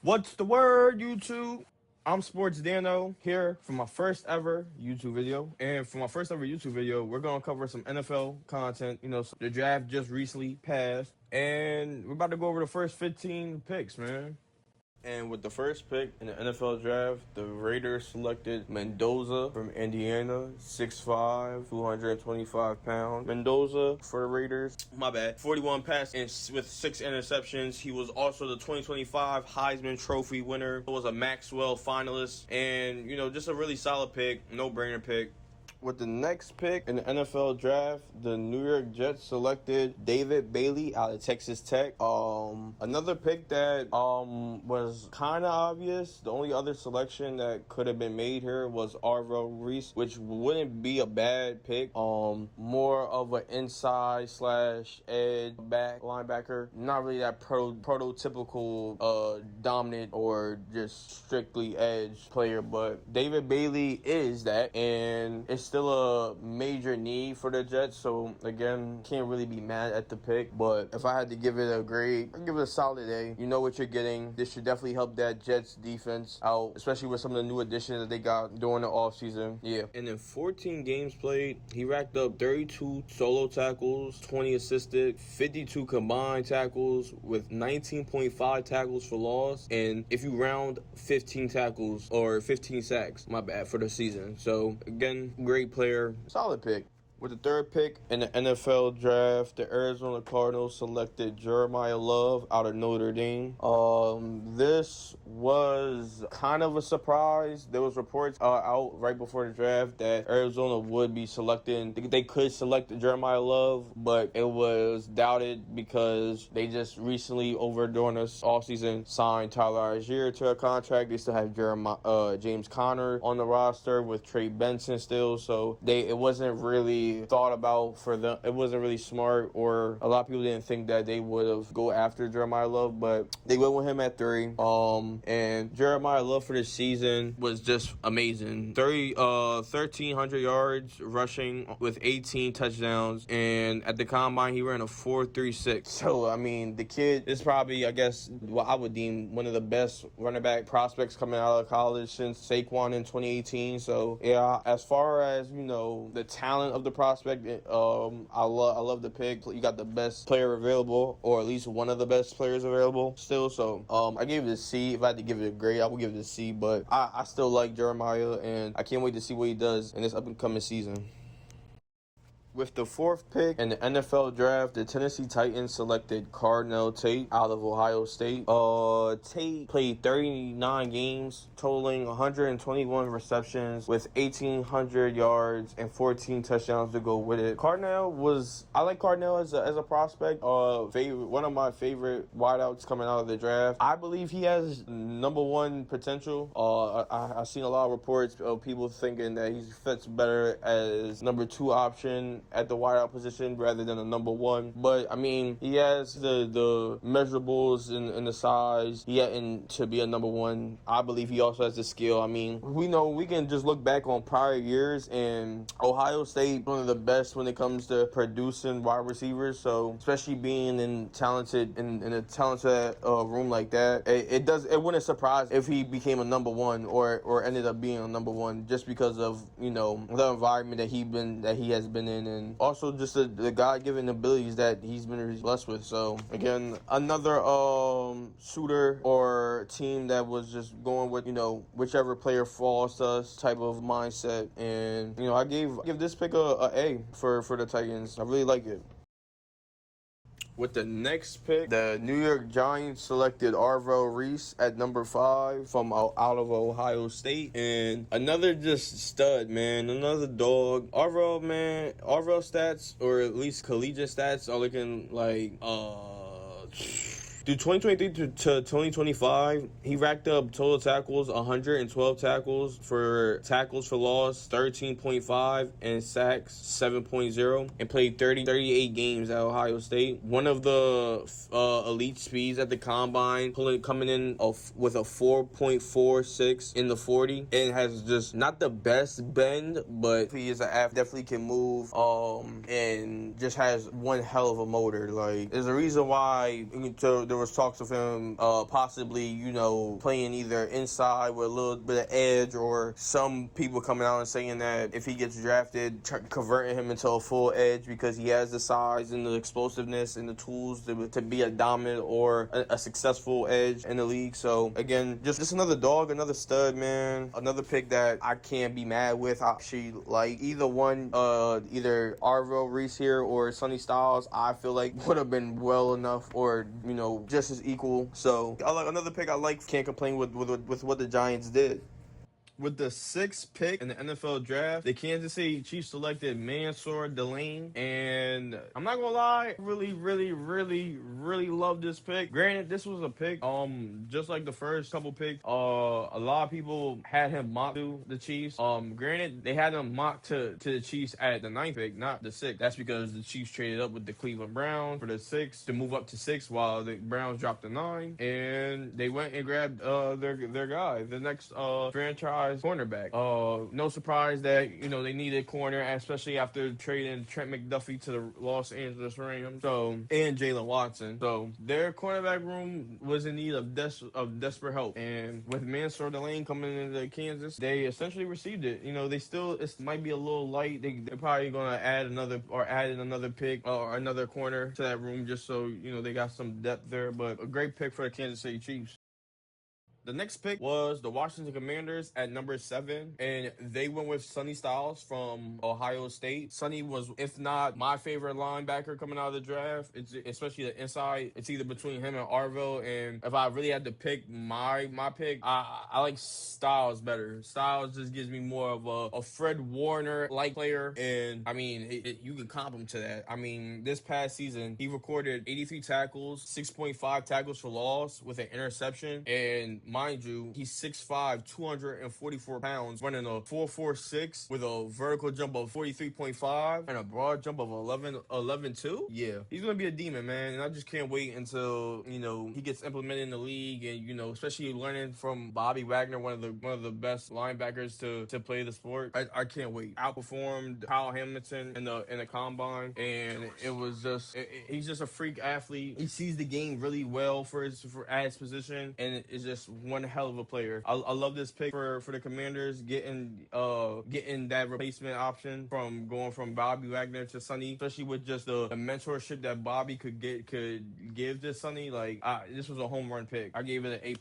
What's the word, YouTube? I'm Sports Dano here for my first ever YouTube video. And for my first ever YouTube video, we're going to cover some NFL content. So the draft just recently passed. And we're about to go over the first 15 picks, man. And with the first pick in the NFL draft, the Raiders selected Mendoza from Indiana, 6'5", 225 pounds. Mendoza for the Raiders, 41 passes with 6 interceptions. He was also the 2025 Heisman Trophy winner. He was a Maxwell finalist, and just a really solid pick, no-brainer pick. With the next pick in the NFL draft, the New York Jets selected David Bailey out of Texas Tech. Another pick that was kind of obvious. The only other selection that could have been made here was Arvell Reese, which wouldn't be a bad pick. More of an inside / edge back linebacker. Not really that prototypical dominant or just strictly edge player, but David Bailey is that, and it's still a major need for the Jets, so again, can't really be mad at the pick. But if I had to give it a grade, I'd give it a solid A. You know what you're getting. This should definitely help that Jets defense out, especially with some of the new additions that they got during the offseason. Yeah. And in 14 games played, he racked up 32 solo tackles, 20 assisted, 52 combined tackles with 19.5 tackles for loss, and if you round 15 tackles or 15 sacks, for the season. So again, great player, solid pick. With the third pick in the NFL draft, the Arizona Cardinals selected Jeremiah Love out of Notre Dame. This was kind of a surprise. There was reports out right before the draft that Arizona would be selecting. They could select Jeremiah Love, but it was doubted because they just recently, over during this offseason, signed Tyler Algier to a contract. They still have James Conner on the roster with Trey Benson still, so it wasn't really thought about for them. It wasn't really smart, or a lot of people didn't think that they would have go after Jeremiah Love, but they went with him at 3. And Jeremiah Love for this season was just amazing. 1,300 yards rushing with 18 touchdowns, and at the combine he ran a 4.36. So I mean, the kid is probably, I guess, what I would deem one of the best running back prospects coming out of college since Saquon in 2018. So yeah, as far as the talent of the prospect, I love the pick. You got the best player available, or at least one of the best players available still. So I gave it a C. If I had to give it a grade, I would give it a C, but I still like Jeremiah, and I can't wait to see what he does in this up and coming season. With the fourth pick in the NFL draft, the Tennessee Titans selected Cardinal Tate out of Ohio State. Tate played 39 games, totaling 121 receptions with 1,800 yards and 14 touchdowns to go with it. I like Cardinal as a prospect. One of my favorite wideouts coming out of the draft. I believe he has number 1 potential. I've seen a lot of reports of people thinking that he fits better as number 2 option at the wideout position rather than a number 1. But I mean, he has the measurables and the size and to be a number 1. I believe he also has the skill. I mean, we can just look back on prior years, and Ohio State one of the best when it comes to producing wide receivers. So especially being in a talented room like that, it wouldn't surprise if he became a number 1 or ended up being a number 1 just because of the environment that he has been in, and also just the God-given abilities that he's been blessed with. So again, another shooter or team that was just going with whichever player falls to us type of mindset, and I give this pick a for the Titans. I really like it. With the next pick, the New York Giants selected Arvell Reese at number 5 from out of Ohio State. And another just stud, man. Another dog. Arvell stats, or at least collegiate stats, are looking like, through 2023 to 2025, he racked up total tackles, 112 tackles for loss, 13.5, and sacks, 7.0, and played 38 games at Ohio State. One of the elite speeds at the combine, coming in with a 4.46 in the 40, and has just not the best bend, but he is an athlete, definitely can move, and just has one hell of a motor. Like, there's a reason why, the was talks of him possibly, you know, playing either inside with a little bit of edge, or some people coming out and saying that if he gets drafted, converting him into a full edge because he has the size and the explosiveness and the tools to be a dominant or a successful edge in the league. So again, just another dog, another stud, man. Another pick that I can't be mad with. I actually like either one, either Arvell Reese here or Sonny Styles. I feel like would have been well enough, or you know, just as equal. So I like another pick. I like. Can't complain with what the Giants did. With the 6th pick in the NFL draft, the Kansas City Chiefs selected Mansour Delane, and I'm not gonna lie, really love this pick. Granted, this was a pick, just like the first couple picks, a lot of people had him mocked to the Chiefs. Granted, they had him mocked to the Chiefs at the 9th pick, not the 6th. That's because the Chiefs traded up with the Cleveland Browns for the 6th to move up to 6, while the Browns dropped to 9, and they went and grabbed their guy, the next franchise cornerback. No surprise that, you know, they needed corner, especially after trading Trent McDuffie to the Los Angeles Rams. So, and Jalen Watson. So their cornerback room was in need of desperate help. And with Mansour Delane coming into Kansas, they essentially received it. You know, it might be a little light. They're probably gonna add another pick or another corner to that room, just so, you know, they got some depth there. But a great pick for the Kansas City Chiefs. The next pick was the Washington Commanders at number 7, and they went with Sonny Styles from Ohio State. Sonny was, if not my favorite linebacker coming out of the draft, especially the inside. It's either between him and Arvell, and if I really had to pick my pick, I like Styles better. Styles just gives me more of a Fred Warner-like player, and I mean, you can comp him to that. I mean, this past season, he recorded 83 tackles, 6.5 tackles for loss with an interception, and mind you, he's 6'5", 244 pounds, running a 4.46 with a vertical jump of 43.5 and a broad jump of 11.2. Yeah, he's gonna be a demon, man, and I just can't wait until, you know, he gets implemented in the league, and, you know, especially learning from Bobby Wagner, one of the best linebackers to play the sport. I can't wait. Outperformed Kyle Hamilton in the combine, and it was just he's just a freak athlete. He sees the game really well for his position, and it's just one hell of a player. I love this pick for the Commanders, getting that replacement option from going from Bobby Wagner to Sonny, especially with just the mentorship that Bobby could give to Sonny. Like, this was a home run pick. I gave it an A+.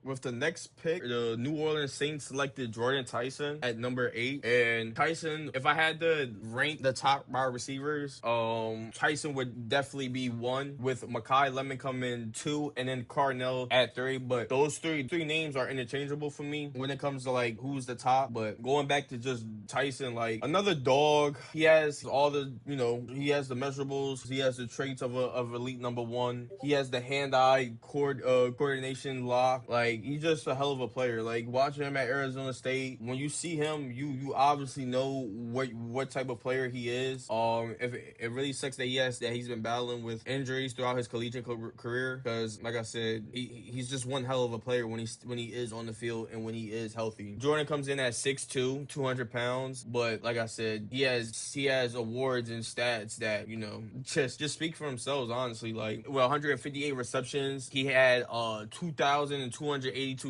With the next pick, the New Orleans Saints selected Jordan Tyson at number 8. And Tyson, if I had to rank the top wide receivers, Tyson would definitely be 1, with Mekhi Lemon coming 2, and then Carnell at 3. But those three names are interchangeable for me when it comes to, like, who's the top. But going back to just Tyson, like, another dog. He has all the, you know, he has the measurables. He has the traits of elite number 1. He has the hand-eye coordination lock. Like, he's just a hell of a player. Like, watching him at Arizona State, when you see him, you obviously know what type of player he is. If it really sucks that he's been battling with injuries throughout his collegiate career, because, like I said, he's just one hell of a player when he is on the field and when he is healthy. Jordan comes in at 6'2", 200 pounds, but like I said, he has awards and stats that, you know, just speak for themselves, honestly. Like, well, 158 receptions, he had 2,282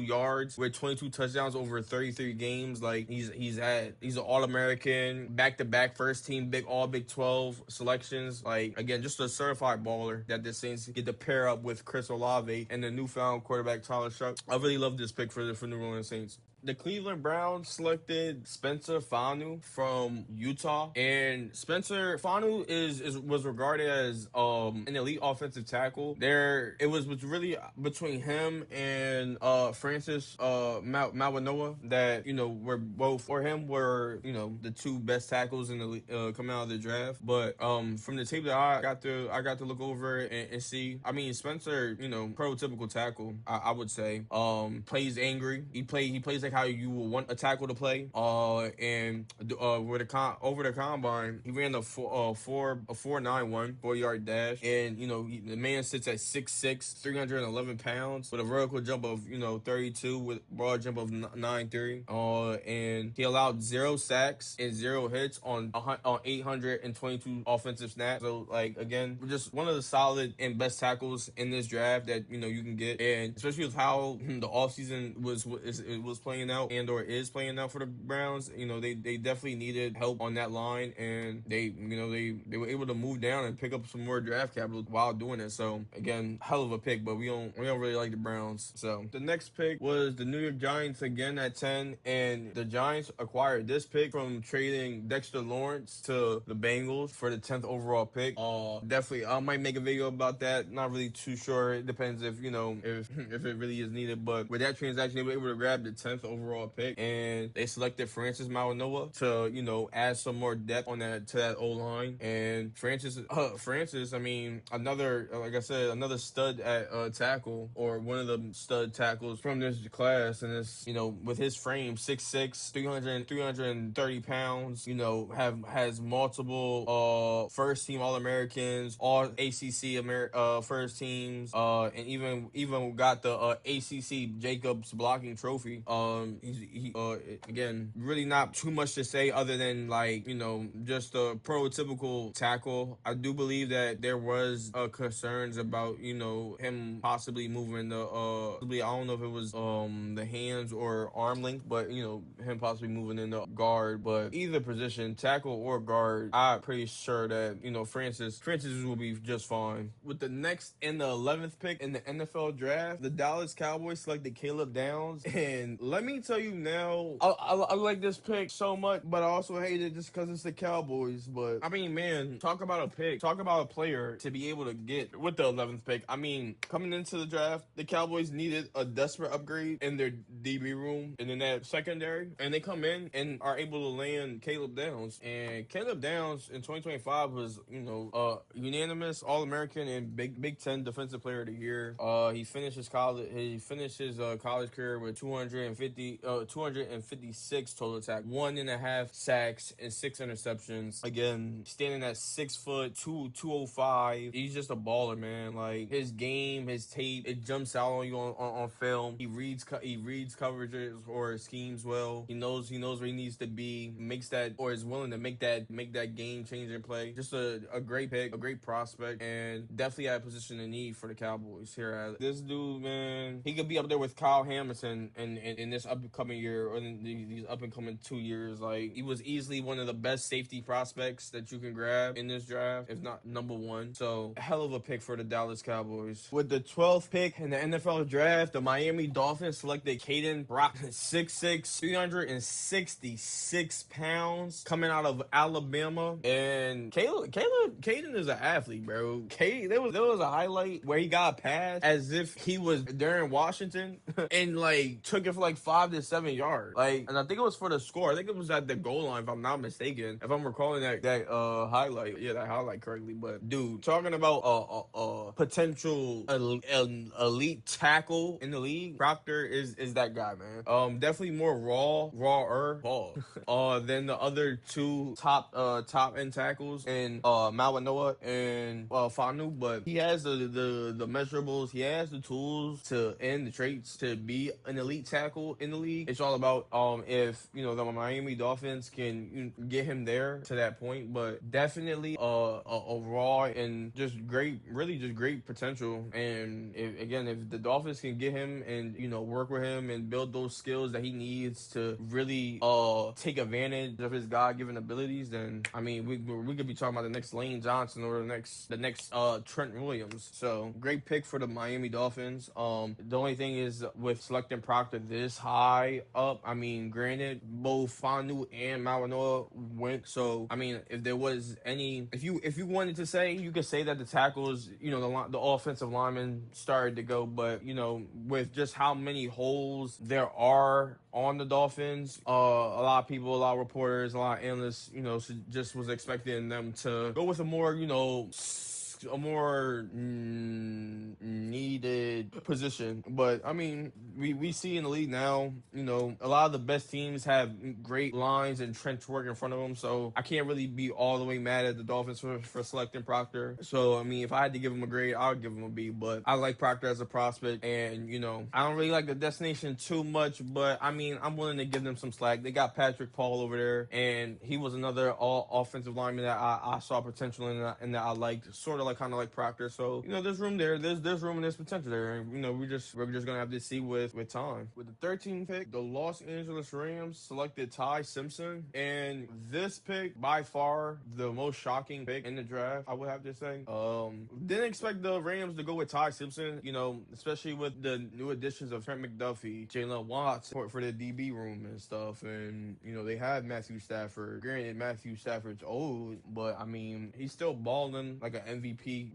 yards with 22 touchdowns over 33 games. Like, he's an All-American, back-to-back first team Big 12 selections. Like, again, just a certified baller that the Saints get to pair up with Chris Olave and the newfound quarterback Tyler Shuck. I really love this pick for New Orleans Saints. The Cleveland Browns selected Spencer Fanu from Utah, and Spencer Fanu was regarded as an elite offensive tackle. It was really between him and Francis Mawanoa that, you know, were you know, the 2 best tackles in the coming out of the draft. But from the tape that I got to look over and see, I mean, Spencer, you know, prototypical tackle, I would say. Plays angry. He plays like like how you would want a tackle to play. And with over the combine, he ran a 4.91 4-yard dash, and the man sits at 6'6", 311 pounds with a vertical jump of 32 with broad jump of 9.3. And he allowed 0 sacks and 0 hits on 822 offensive snaps. So like again, just one of the solid and best tackles in this draft that you can get, and especially with how the offseason was playing out and or is playing out for the Browns. They definitely needed help on that line, and they were able to move down and pick up some more draft capital while doing it. So again, hell of a pick, but we don't really like the Browns. So the next pick was the New York Giants again at 10, and the Giants acquired this pick from trading Dexter Lawrence to the Bengals for the 10th overall pick. Definitely, I might make a video about that. Not really too sure. It depends if if it really is needed. But with that transaction, they were able to grab the 10th overall pick, and they selected Francis Mauigoa to add some more depth on that to that O line. And Francis, I mean, another like I said, another stud at tackle, or one of the stud tackles from this class. And it's with his frame, 6'6", 330 pounds. Has multiple first team All-Americans, all ACC first teams, and even got the ACC Jacobs blocking trophy. He again, really not too much to say other than just a prototypical tackle. I do believe that there was concerns about him possibly moving the I don't know if it was the hands or arm length, but him possibly moving in the guard. But either position, tackle or guard, I'm pretty sure that Francis will be just fine. With the next and the 11th pick in the NFL draft, the Dallas Cowboys selected Caleb Downs, and let me tell you now, I like this pick so much, but I also hate it just because it's the Cowboys. But I mean, man, talk about a pick, talk about a player to be able to get with the 11th pick. I mean, coming into the draft, the Cowboys needed a desperate upgrade in their DB room and in that secondary, and they come in and are able to land Caleb Downs. And Caleb Downs in 2025 was unanimous All-American and Big Ten Defensive Player of the Year. He finished his college career with 256 total sacks, 1.5 sacks, and 6 interceptions. Again, standing at 6'2", 205. He's just a baller, man. Like, his game, his tape, it jumps out on you on film. He reads coverages or schemes well. He knows where he needs to be. Makes that, or is willing to make that game changing play. Just a great pick, a great prospect, and definitely at a position of need for the Cowboys here. This dude, man, he could be up there with Kyle Hamilton in this upcoming year, or in these up and coming 2 years. Like, he was easily one of the best safety prospects that you can grab in this draft, if not number one. So, a hell of a pick for the Dallas Cowboys. With the 12th pick in the NFL draft, the Miami Dolphins selected Caden Brock, 6'6", 366 pounds, coming out of Alabama. And Caden is an athlete, bro. There was a highlight where he got passed as if he was Darren Washington and took it for 5 to 7 yards. And I think it was for the score. I think it was at the goal line, if I'm not mistaken. If I'm recalling that highlight, that highlight correctly. But dude, talking about a potential elite tackle in the league, Proctor is that guy, man. Definitely more rawer ball than the other two top end tackles in Mauigoa and Fanu, but he has the measurables, he has the tools and the traits to be an elite tackle in the league. It's all about if the Miami Dolphins can get him there to that point. But definitely a raw and just great, really just great potential. And if the Dolphins can get him and work with him and build those skills that he needs to really take advantage of his God-given abilities, then I mean we could be talking about the next Lane Johnson or the next Trent Williams. So great pick for the Miami Dolphins. The only thing is with selecting Proctor this high up, I mean, granted, both Fanu and Mauigoa went. So I mean, if there was any, if you wanted to say, you could say that the tackles, the offensive linemen started to go, but with just how many holes there are on the Dolphins, a lot of people, a lot of reporters, a lot of analysts, just was expecting them to go with a more, a more needed position. But I mean, we see in the league now, you know, a lot of the best teams have great lines and trench work in front of them. So I can't really be all the way mad at the Dolphins for selecting Proctor. So I mean, if I had to give him a grade, I would give him a B. But I like Proctor as a prospect, and you know, I don't really like the destination too much. But I mean, I'm willing to give them some slack. They got Patrick Paul over there, and he was another all offensive lineman that I saw potential in, and that I liked, sort of like kind of like Proctor. So you know, there's room there. There's room and there's potential there. And you know, we're just gonna have to see with time. With the 13th pick, the Los Angeles Rams selected Ty Simpson, and this pick by far the most shocking pick in the draft, I would have to say. Didn't expect the Rams to go with Ty Simpson, you know, especially with the new additions of Trent McDuffie, Jalen Watts for the DB room and stuff. And, you know, they had Matthew Stafford. Granted, Matthew Stafford's old, but I mean, he's still balling like an MVP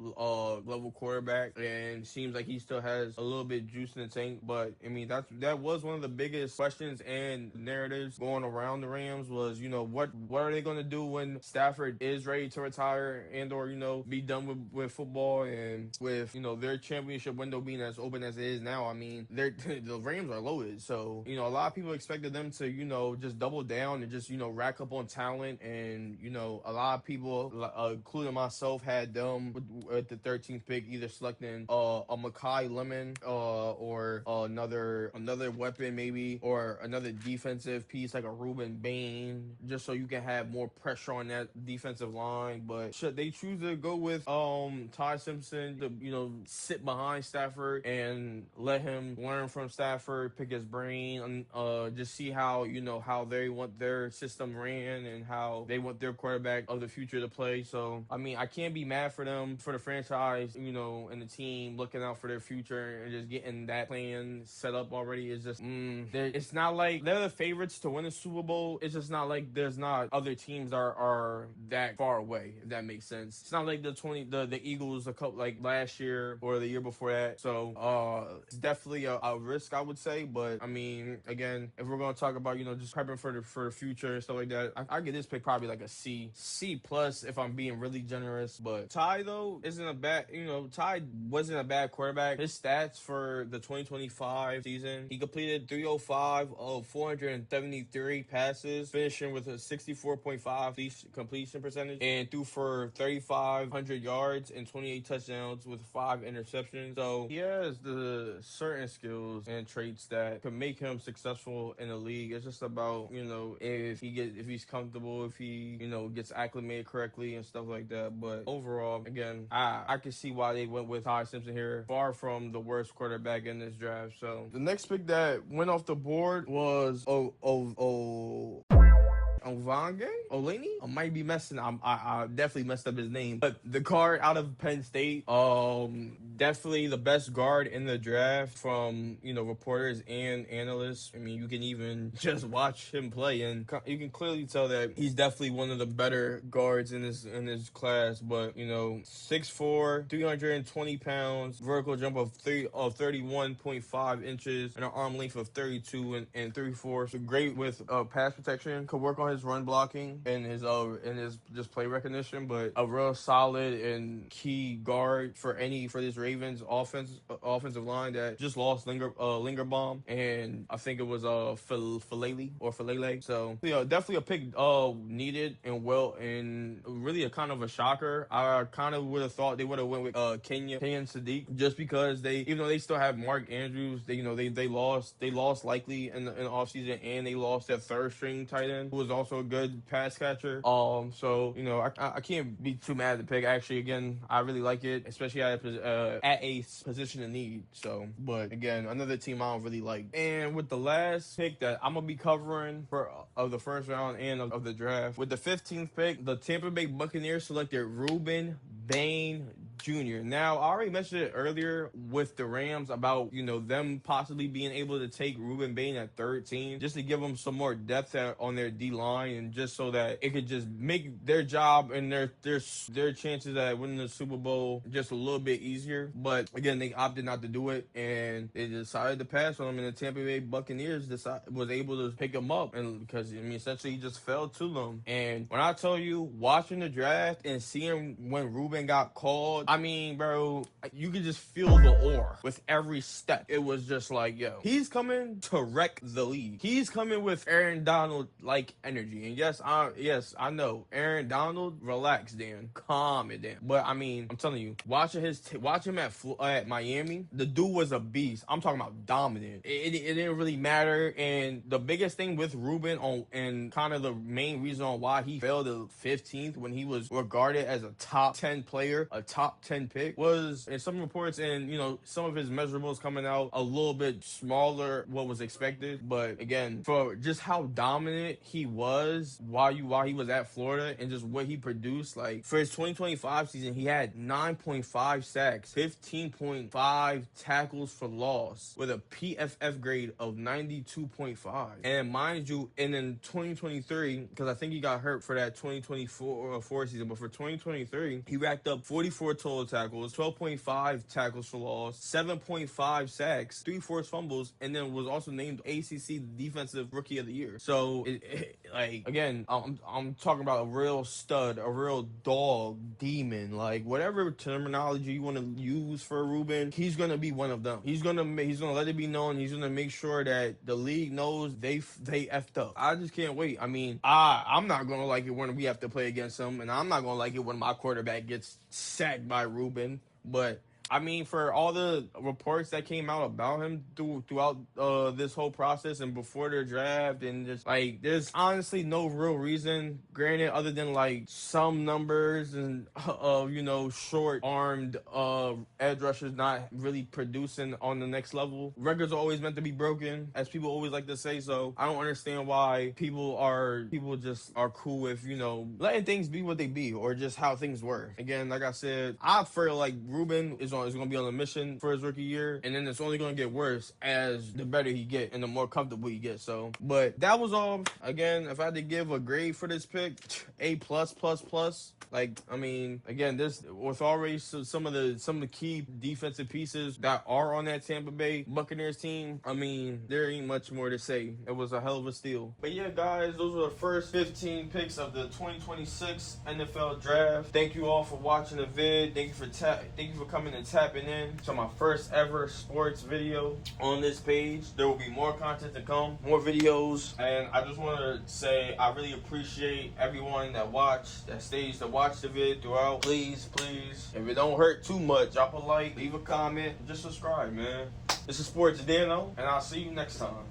level quarterback, and seems like he still has a little bit juice in the tank. But I mean, that was one of the biggest questions and narratives going around the Rams was, you know, what are they going to do when Stafford is ready to retire and or, you know, be done with football, and with, you know, their championship window being as open as it is now. I mean, the Rams are loaded. So, you know, a lot of people expected them to, you know, just double down and just, you know, rack up on talent. And, you know, a lot of people, including myself, had them with the 13th pick either selecting a Makai Lemon or another weapon maybe, or another defensive piece like a Ruben Bain, just so you can have more pressure on that defensive line. But should they choose to go with Ty Simpson to, you know, sit behind Stafford and let him learn from Stafford, pick his brain, and just see how, you know, how they want their system ran and how they want their quarterback of the future to play. So I mean, I can't be mad for them, for the franchise, you know, and the team looking out for their future and just getting that plan set up already. Is just it's not like they're the favorites to win the Super Bowl. It's just not like there's not other teams are that far away, if that makes sense. It's not like the Eagles a couple like last year or the year before that. So it's definitely a risk, I would say. But I mean, again, if we're gonna talk about, you know, just prepping for the future and stuff like that, I get this pick probably like a C plus if I'm being really generous. But Ty though isn't a bad, you know, Ty wasn't a bad quarterback. His stats for the 2025 season, he completed 305 of 473 passes, finishing with a 64.5 completion percentage, and threw for 3,500 yards and 28 touchdowns with 5 interceptions. So he has the certain skills and traits that could make him successful in the league. It's just about, you know, if he's comfortable, if he, you know, gets acclimated correctly and stuff like that. But overall, again, I can see why they went with Ty Simpson here. Far from the worst quarterback in this draft. So the next pick that went off the board was Ovange Oleni. I might be messing. I definitely messed up his name. But the guard out of Penn State, definitely the best guard in the draft from, you know, reporters and analysts. I mean, you can even just watch him play, and you can clearly tell that he's definitely one of the better guards in this class. But you know, 6'4", 320 pounds, vertical jump of 31.5 inches, and an arm length of 32 and 3/4. So great with pass protection. Could work on his run blocking and his just play recognition, but a real solid and key guard for this Ravens offensive line that just lost Lingerbaum, and I think it was Filele. So yeah, definitely a pick needed and really a kind of a shocker. I kind of would have thought they would have went with Kenyan Sadiq, just because even though they still have Mark Andrews, they lost likely in the offseason, and they lost their third string tight end, who was also a good pass catcher. So you know, I can't be too mad at the pick. Actually, again, I really like it, especially at a position of need. So, but again, another team I don't really like. And with the last pick that I'm gonna be covering of the first round and of the draft, with the 15th pick, the Tampa Bay Buccaneers selected Ruben Bain Jr. Now, I already mentioned it earlier with the Rams about, you know, them possibly being able to take Ruben Bain at 13 just to give them some more depth on their D-line, and just so that it could just make their job and their chances at winning the Super Bowl just a little bit easier. But again, they opted not to do it, and they decided to pass on him, and the Tampa Bay Buccaneers was able to pick him up, and because, I mean, essentially he just fell to them. And when I tell you, watching the draft and seeing when Ruben got called, I mean, bro, you could just feel the aura with every step. It was just like, yo, he's coming to wreck the league. He's coming with Aaron Donald like energy. And yes, I know Aaron Donald. Relax, Dan. Calm it down. But I mean, I'm telling you, watching him at Miami, the dude was a beast. I'm talking about dominant. It didn't really matter. And the biggest thing with Ruben and kind of the main reason on why he fell to 15th when he was regarded as a top 10 player, a top 10 pick, was in some reports and some of his measurables coming out a little bit smaller what was expected. But again, for just how dominant he was while he was at Florida and just what he produced, like for his 2025 season, he had 9.5 sacks, 15.5 tackles for loss with a PFF grade of 92.5. And mind you, and in 2023, because I think he got hurt for that 2024 season, but for 2023, he racked up 44 total tackles, 12.5 tackles for loss, 7.5 sacks, 3 forced fumbles, and then was also named ACC Defensive Rookie of the Year. So, like, again, I'm talking about a real stud, a real dog, demon, like whatever terminology you want to use for Ruben, he's gonna be one of them. He's gonna let it be known. He's gonna make sure that the league knows they effed up. I just can't wait. I mean, I'm not gonna like it when we have to play against him, and I'm not gonna like it when my quarterback gets sacked by Ruben. But I mean, for all the reports that came out about him throughout this whole process and before their draft, and just like, there's honestly no real reason, granted, other than like some numbers and short-armed edge rushers not really producing on the next level. Records are always meant to be broken, as people always like to say. So I don't understand why people just are cool with letting things be what they be, or just how things were. Again, like I said, I feel like Ruben is going to be on a mission for his rookie year, and then it's only going to get worse as the better he get and the more comfortable he gets. So, but that was all. Again, if I had to give a grade for this pick, A+++. Like, I mean, again, this with already some of the key defensive pieces that are on that Tampa Bay Buccaneers team, I mean, there ain't much more to say. It was a hell of a steal. But yeah, guys, those were the first 15 picks of the 2026 NFL Draft. Thank you all for watching the vid. Thank you for coming and tapping in to my first ever sports video on this page. There will be more content to come, more videos, and I just want to say I really appreciate everyone that stays to watch the vid throughout. Please, if it don't hurt too much, drop a like, leave a comment, just subscribe, man. This is Sports Dano, and I'll see you next time.